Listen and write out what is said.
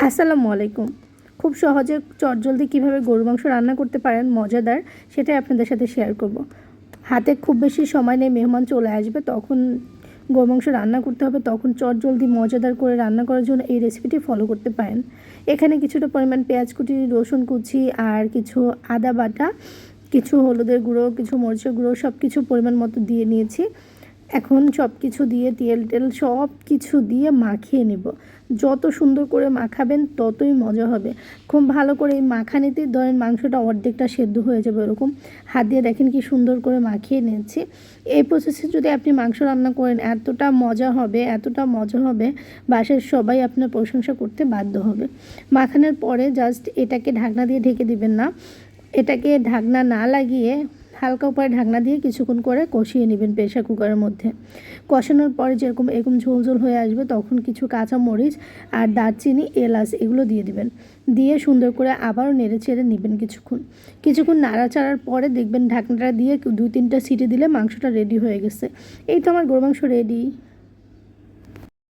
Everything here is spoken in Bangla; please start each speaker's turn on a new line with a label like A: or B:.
A: আসসালামু আলাইকুম। খুব সহজে চটজলদি কীভাবে গরুর মাংস রান্না করতে পারেন মজাদার, সেটাই আপনাদের সাথে শেয়ার করব। হাতে খুব বেশি সময় নেই, মেহমান চলে আসবে, তখন গরুর মাংস রান্না করতে হবে, তখন চটজলদি মজাদার করে রান্না করার জন্য এই রেসিপিটি ফলো করতে পারেন। এখানে কিছুটা পরিমাণ পেঁয়াজ কুচি, রসুন কুচি আর কিছু আদা বাটা, কিছু হলুদের গুঁড়ো, কিছু মরিচের গুঁড়ো সব কিছু পরিমাণ মতো দিয়ে নিয়েছি। এখন সব কিছু দিয়ে তেল সব কিছু দিয়ে মাখিয়ে নেব। যত সুন্দর করে মাখাবেন ততই মজা হবে। খুব ভালো করে এই মাখানিতে ধরেন মাংসটা অর্ধেকটা সেদ্ধ হয়ে যাবে, এরকম হাত দিয়ে দেখেন কি সুন্দর করে মাখিয়ে নিয়েছি। এই প্রসেসে যদি আপনি মাংস রান্না করেন এতটা মজা হবে, এতটা মজা হবে, বাসার সবাই আপনার প্রশংসা করতে বাধ্য হবে। মাখানোর পরে জাস্ট এটাকে ঢাকনা দিয়ে ঢেকে দিবেন না, এটাকে ঢাকনা না লাগিয়ে হালকা উপরে ঢাকনা দিয়ে কিছুক্ষণ করে কষিয়ে নেবেন প্রেশার কুকারের মধ্যে। কষানোর পরে এরকম ঝোল ঝোল হয়ে আসবে, তখন কিছু কাঁচা মরিচ আর দারচিনি, এলাচ এগুলো দিয়ে দিবেন। দিয়ে সুন্দর করে আবারও নেড়ে চেড়ে নেবেন কিছুক্ষণ নাড়াচাড়ার পরে দেখবেন ঢাকনাটা দিয়ে 2-3টা সিটি দিলে মাংসটা রেডি হয়ে গেছে। এই তো আমার গরু মাংস রেডি।